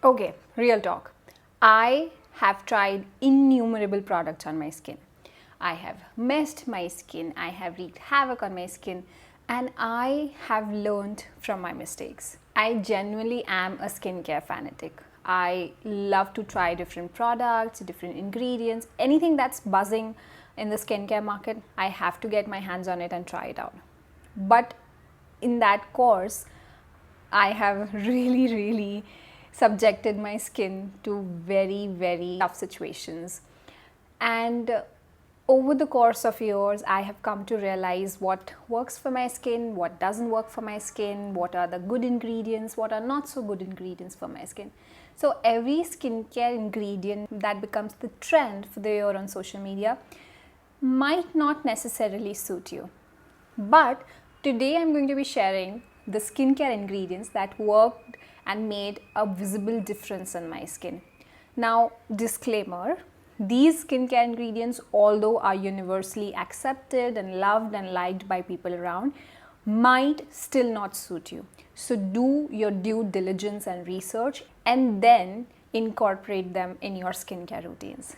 Okay, real talk. I have tried innumerable products on my skin. I have messed my skin, I have wreaked havoc on my skin, and I have learned from my mistakes. I genuinely am a skincare fanatic. I love to try different products, different ingredients, anything that's buzzing in the skincare market, I have to get my hands on it and try it out. But in that course, I have really subjected my skin to very tough situations. And over the course of years, I have come to realize what works for my skin, what doesn't work for my skin, what are the good ingredients, what are not so good ingredients for my skin. So every skincare ingredient that becomes the trend for the year on social media might not necessarily suit you. But today I'm going to be sharing the skincare ingredients that worked and made a visible difference in my skin. Now, disclaimer, these skincare ingredients, although are universally accepted and loved and liked by people around, might still not suit you. So do your due diligence and research and then incorporate them in your skincare routines.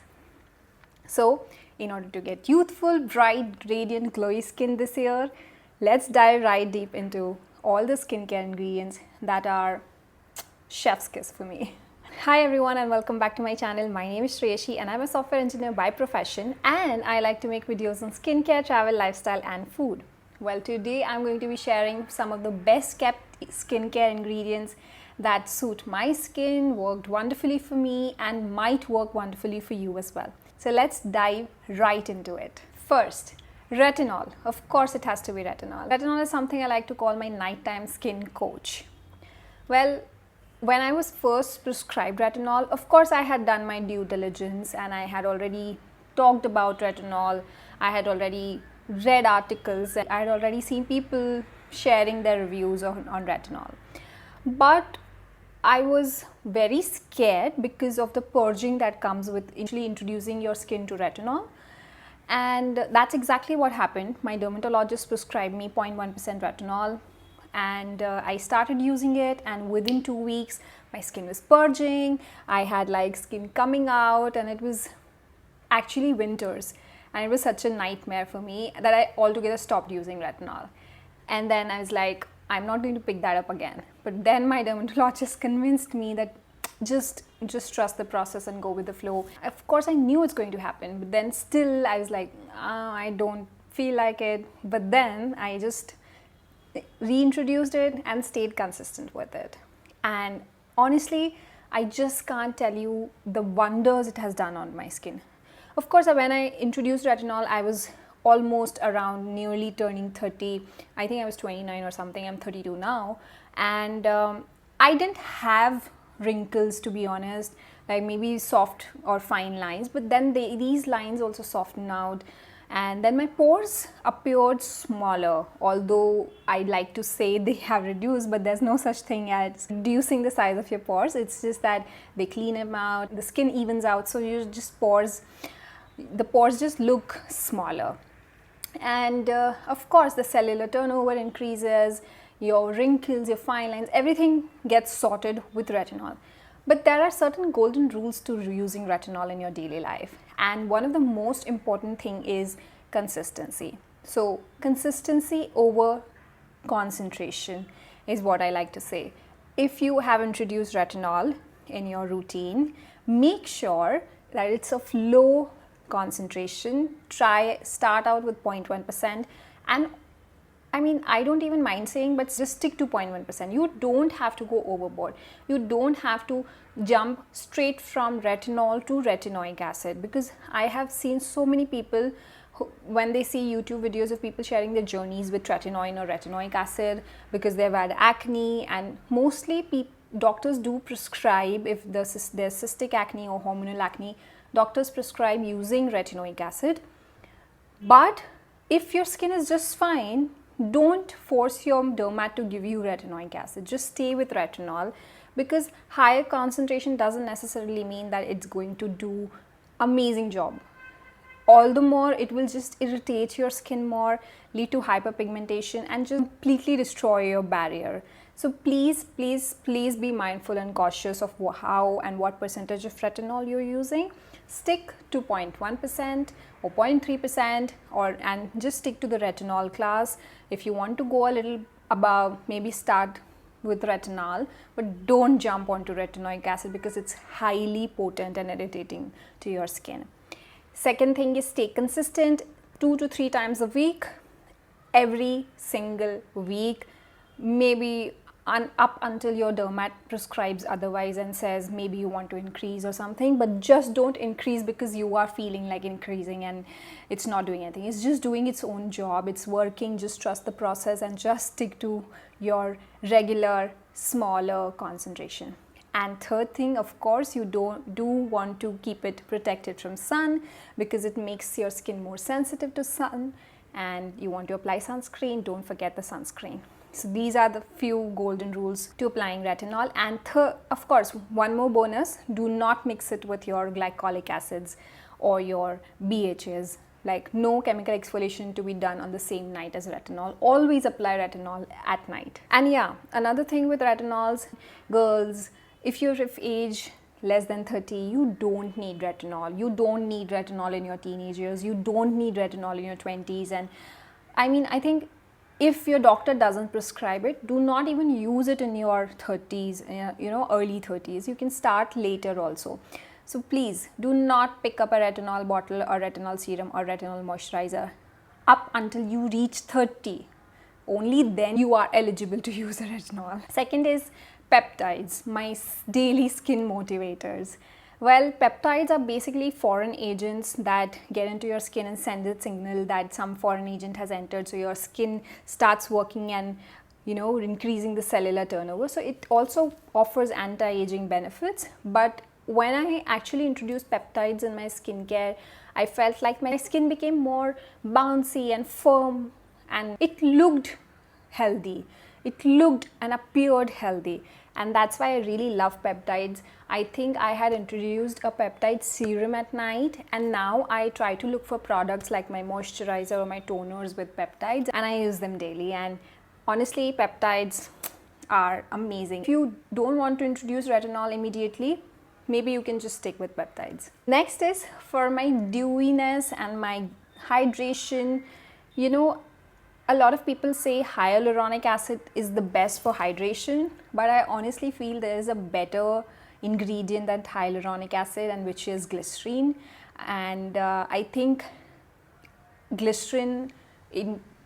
So, in order to get youthful, bright, radiant, glowy skin this year, let's dive right deep into all the skincare ingredients that are chef's kiss for me. Hi everyone and welcome back to my channel. My name is Shreyashi and I'm a software engineer by profession, and I like to make videos on skincare, travel, lifestyle and food. Well, today I'm going to be sharing some of the best kept skincare ingredients that suit my skin, worked wonderfully for me and might work wonderfully for you as well. So let's dive right into it. First, retinol. Of course it has to be retinol. Retinol is something I like to call my nighttime skin coach. Well, when I was first prescribed retinol, of course I had done my due diligence and I had already talked about retinol. I had already read articles and I had already seen people sharing their reviews on retinol. But I was very scared because of the purging that comes with initially introducing your skin to retinol. And that's exactly what happened. My dermatologist prescribed me 0.1% retinol and I started using it, and within 2 weeks my skin was purging. I had like skin coming out and it was actually winters, and it was such a nightmare for me that I altogether stopped using retinol. And then I was like, I'm not going to pick that up again. But then my dermatologist convinced me that just trust the process and go with the flow. Of course I knew it's going to happen, but then still I was like, I don't feel like it. But then I just reintroduced it and stayed consistent with it. And honestly, I just can't tell you the wonders it has done on my skin. Of course, when I introduced retinol, I was almost around nearly turning 30. I think I was 29 or something. I'm 32 now. And I didn't have wrinkles, to be honest, like maybe soft or fine lines, but then these lines also softened out, and then my pores appeared smaller, although I'd like to say they have reduced, but there's no such thing as reducing the size of your pores. It's just that they clean them out, the skin evens out, so you just the pores just look smaller. And of course the cellular turnover increases, your wrinkles, your fine lines, everything gets sorted with retinol. But there are certain golden rules to using retinol in your daily life, and one of the most important thing is consistency. So consistency over concentration is what I like to say. If you have introduced retinol in your routine, make sure that it's of low concentration. Start out with 0.1%, and I mean, I don't even mind saying, but just stick to 0.1%. You don't have to go overboard. You don't have to jump straight from retinol to retinoic acid, because I have seen so many people who, when they see YouTube videos of people sharing their journeys with retinoin or retinoic acid because they've had acne, and mostly doctors do prescribe, if there's cystic acne or hormonal acne, doctors prescribe using retinoic acid. But if your skin is just fine, don't force your dermat to give you retinoic acid. Just stay with retinol, because higher concentration doesn't necessarily mean that it's going to do amazing job. All the more, it will just irritate your skin more, lead to hyperpigmentation and just completely destroy your barrier. So please, please, please be mindful and cautious of how and what percentage of retinol you're using. Stick to 0.1% or 0.3%, and just stick to the retinol class. If you want to go a little above, maybe start with retinol, but don't jump onto retinoic acid because it's highly potent and irritating to your skin. Second thing is stay consistent, 2 to 3 times a week, every single week, maybe up until your dermat prescribes otherwise and says maybe you want to increase or something, but just don't increase because you are feeling like increasing and it's not doing anything. It's just doing its own job, it's working. Just trust the process and just stick to your regular smaller concentration. And third thing, of course, you do want to keep it protected from sun because it makes your skin more sensitive to sun, and you want to apply sunscreen. Don't forget the sunscreen. So these are the few golden rules to applying retinol. And of course, one more bonus, do not mix it with your glycolic acids or your BHAs. Like, no chemical exfoliation to be done on the same night as retinol. Always apply retinol at night. And yeah, another thing with retinols, girls, if you're of age less than 30, you don't need retinol. You don't need retinol in your teenage years. You don't need retinol in your 20s. And I mean, I think if your doctor doesn't prescribe it, do not even use it in your 30s, early 30s. You can start later also. So please do not pick up a retinol bottle or retinol serum or retinol moisturizer up until you reach 30. Only then you are eligible to use a retinol. Second is peptides, my daily skin motivators. Well, peptides are basically foreign agents that get into your skin and send a signal that some foreign agent has entered, so your skin starts working and increasing the cellular turnover. So it also offers anti-aging benefits. But when I actually introduced peptides in my skincare, I felt like my skin became more bouncy and firm, and it looked healthy. It looked and appeared healthy, and that's why I really love peptides. I think I had introduced a peptide serum at night, and now I try to look for products like my moisturizer or my toners with peptides, and I use them daily. And honestly, peptides are amazing. If you don't want to introduce retinol immediately, maybe you can just stick with peptides. Next is for my dewiness and my hydration. A lot of people say hyaluronic acid is the best for hydration, but I honestly feel there is a better ingredient than hyaluronic acid, and which is glycerin. And I think glycerin,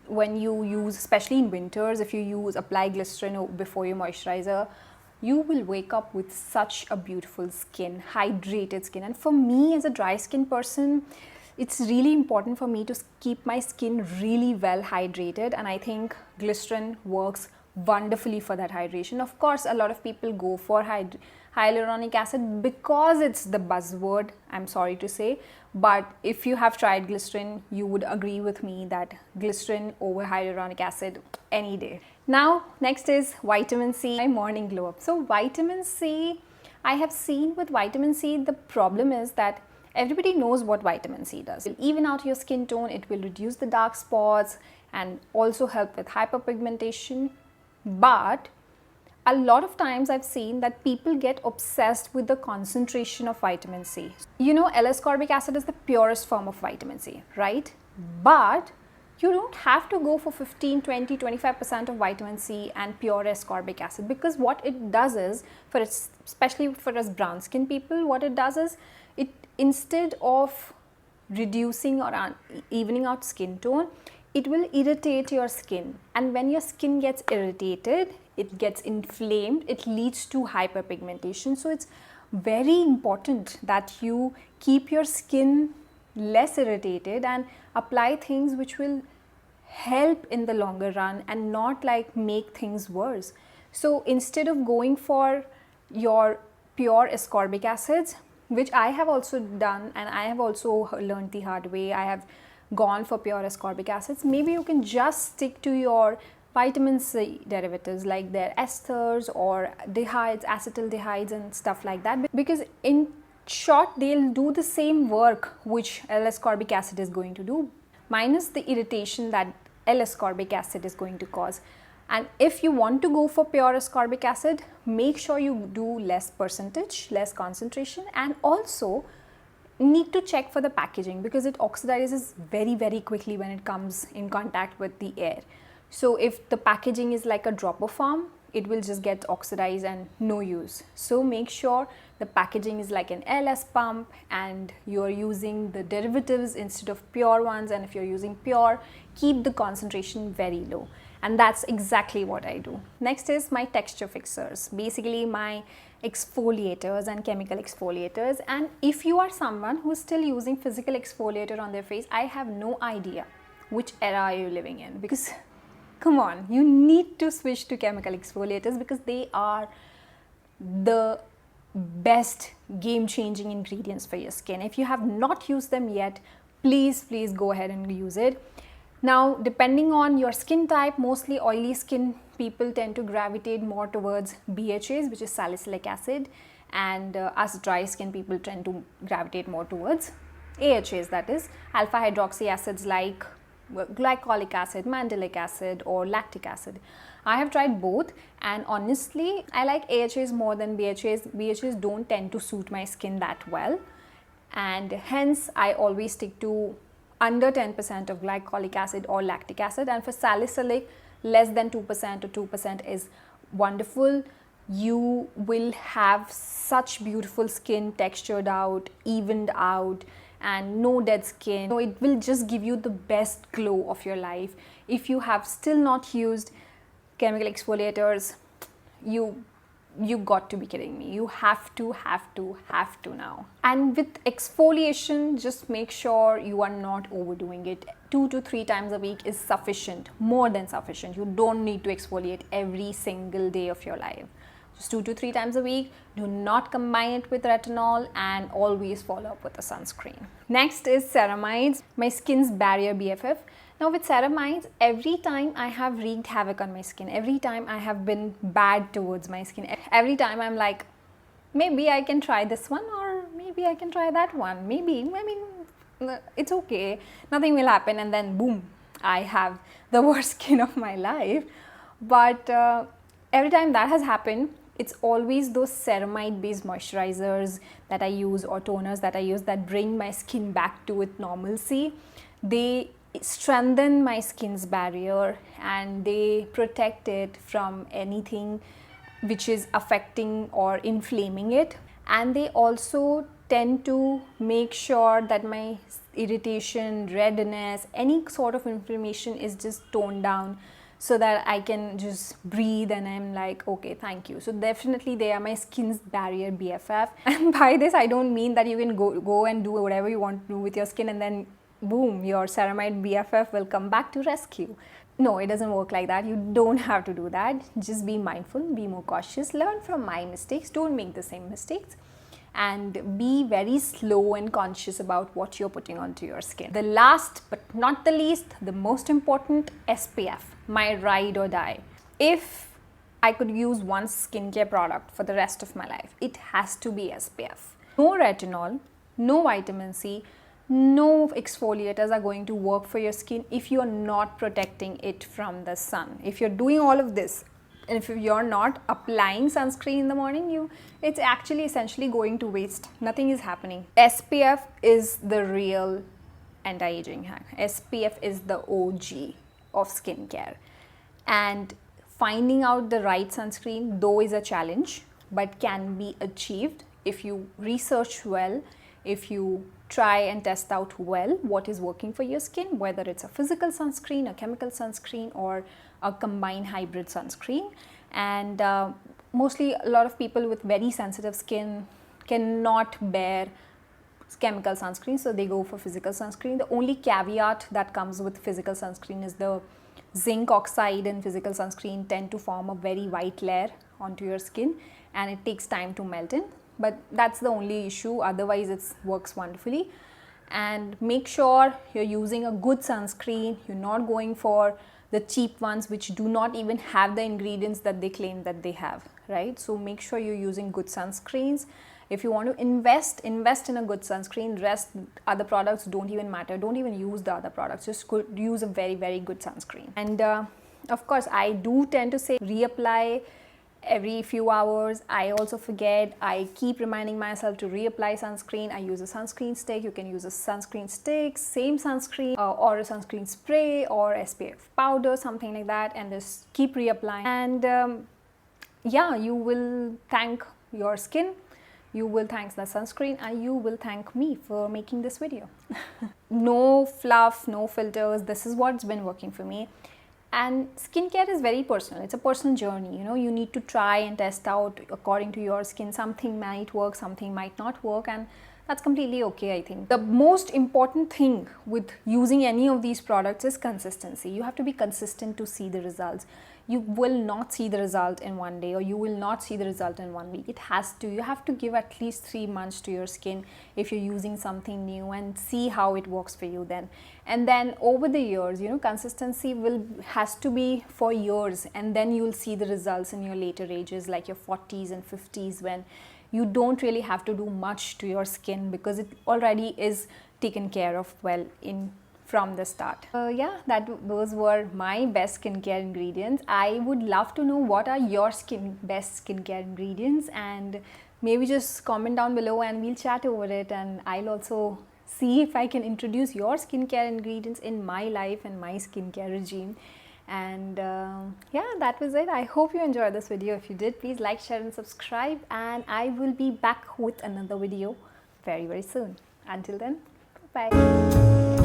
when you use, especially in winters, if you apply glycerin before your moisturizer, you will wake up with such a beautiful skin, hydrated skin. And for me as a dry skin person, it's really important for me to keep my skin really well hydrated, and I think glycerin works wonderfully for that hydration. Of course, a lot of people go for hyaluronic acid because it's the buzzword, I'm sorry to say, but if you have tried glycerin, you would agree with me that glycerin over hyaluronic acid any day. Now, next is vitamin C, my morning glow up. So vitamin C, I have seen with vitamin C, the problem is that everybody knows what vitamin C does. It will even out your skin tone, it will reduce the dark spots and also help with hyperpigmentation. But a lot of times I've seen that people get obsessed with the concentration of vitamin C. L-ascorbic acid is the purest form of vitamin C, right? But you don't have to go for 15, 20, 25% of vitamin C and pure ascorbic acid, because what it does is, especially for us brown skin people, what it does is, it instead of reducing or evening out skin tone, it will irritate your skin. And when your skin gets irritated, it gets inflamed, it leads to hyperpigmentation. So it's very important that you keep your skin less irritated and apply things which will help in the longer run and not like make things worse. So instead of going for your pure ascorbic acids, which I have also done and I have also learned the hard way, I have gone for pure ascorbic acids, maybe you can just stick to your vitamin C derivatives like their esters or dehydes, acetaldehydes and stuff like that, because in short they'll do the same work which L-ascorbic acid is going to do, minus the irritation that L-ascorbic acid is going to cause. And if you want to go for pure ascorbic acid, make sure you do less percentage, less concentration, and also need to check for the packaging because it oxidizes very quickly when it comes in contact with the air. So if the packaging is like a dropper form, it will just get oxidized and no use. So make sure the packaging is like an LS pump and you're using the derivatives instead of pure ones, and if you're using pure, keep the concentration very low. And that's exactly what I do. Next is my texture fixers, basically my exfoliators and chemical exfoliators. And if you are someone who's still using physical exfoliator on their face, I have no idea which era are you living in, because come on, you need to switch to chemical exfoliators because they are the best game-changing ingredients for your skin. If you have not used them yet, please go ahead and use it. Now, depending on your skin type, mostly oily skin people tend to gravitate more towards BHAs, which is salicylic acid, and us dry skin people tend to gravitate more towards AHAs, that is alpha hydroxy acids like glycolic acid, mandelic acid, or lactic acid. I have tried both, and honestly I like AHAs more than BHAs. BHAs don't tend to suit my skin that well, and hence I always stick to under 10% of glycolic acid or lactic acid, and for salicylic less than 2% or 2% is wonderful. You will have such beautiful skin, textured out, evened out, and no dead skin. So it will just give you the best glow of your life. If you have still not used chemical exfoliators, you got to be kidding me. You have to now. And with exfoliation, just make sure you are not overdoing it. 2 to 3 times a week is sufficient, more than sufficient. You don't need to exfoliate every single day of your life. Just 2 to 3 times a week. Do not combine it with retinol, and always follow up with a sunscreen. Next is ceramides, my skin's barrier BFF. Now with ceramides, every time I have wreaked havoc on my skin, every time I have been bad towards my skin, every time I'm like, maybe I can try this one, or maybe I can try that one, maybe, I mean, it's okay, nothing will happen, and then boom, I have the worst skin of my life. But every time that has happened, it's always those ceramide based moisturizers that I use or toners that I use that bring my skin back to its normalcy. They strengthen my skin's barrier and they protect it from anything which is affecting or inflaming it, and they also tend to make sure that my irritation, redness, any sort of inflammation is just toned down, so that I can just breathe and I'm like, okay, thank you. So definitely they are my skin's barrier BFF. And by this I don't mean that you can go and do whatever you want to do with your skin and then boom, your ceramide BFF will come back to rescue. No, it doesn't work like that. You don't have to do that. Just be mindful, be more cautious, learn from my mistakes, don't make the same mistakes, and be very slow and conscious about what you're putting onto your skin. The last but not the least, the most important, SPF, my ride or die. If I could use one skincare product for the rest of my life, it has to be SPF. No retinol, no vitamin C, no exfoliators are going to work for your skin if you are not protecting it from the sun. If you're doing all of this, and if you're not applying sunscreen in the morning, it's actually essentially going to waste. Nothing is happening. SPF is the real anti-aging hack. SPF is the OG of skincare. And finding out the right sunscreen, though, is a challenge, but can be achieved if you research well, if you try and test out well what is working for your skin, whether it's a physical sunscreen, a chemical sunscreen, or a combined hybrid sunscreen. And mostly a lot of people with very sensitive skin cannot bear chemical sunscreen, so they go for physical sunscreen. The only caveat that comes with physical sunscreen is the zinc oxide in physical sunscreen tend to form a very white layer onto your skin and it takes time to melt in. But that's the only issue, otherwise it works wonderfully. And make sure you're using a good sunscreen, you're not going for the cheap ones which do not even have the ingredients that they claim that they have, right? So make sure you're using good sunscreens. If you want to invest in a good sunscreen. Rest other products don't even matter, don't even use the other products, just use a very good sunscreen. And Of course, I do tend to say reapply every few hours. I also forget. I keep reminding myself to reapply sunscreen. I use a sunscreen stick. You can use a sunscreen stick, same sunscreen, or a sunscreen spray or SPF powder, something like that, and just keep reapplying. And yeah, you will thank your skin, you will thank the sunscreen, and you will thank me for making this video. No fluff, no filters. This is what's been working for me. And skincare is very personal. It's a personal journey. You know, you need to try and test out according to your skin. Something might work, something might not work, and that's completely okay, I think. The most important thing with using any of these products is consistency. You have to be consistent to see the results. You will not see the result in one day, or you will not see the result in 1 week. You have to give at least 3 months to your skin if you're using something new, and see how it works for you then. And then over the years, you know, consistency has to be for years, and then you'll see the results in your later ages, like your 40s and 50s, when you don't really have to do much to your skin because it already is taken care of well from the start. Yeah, those were my best skincare ingredients. I would love to know what are your best skincare ingredients, and maybe just comment down below and we'll chat over it, and I'll also see if I can introduce your skincare ingredients in my life and my skincare regime. And yeah, that was it. I hope you enjoyed this video. If you did, please like, share and subscribe, and I will be back with another video very soon. Until then, bye.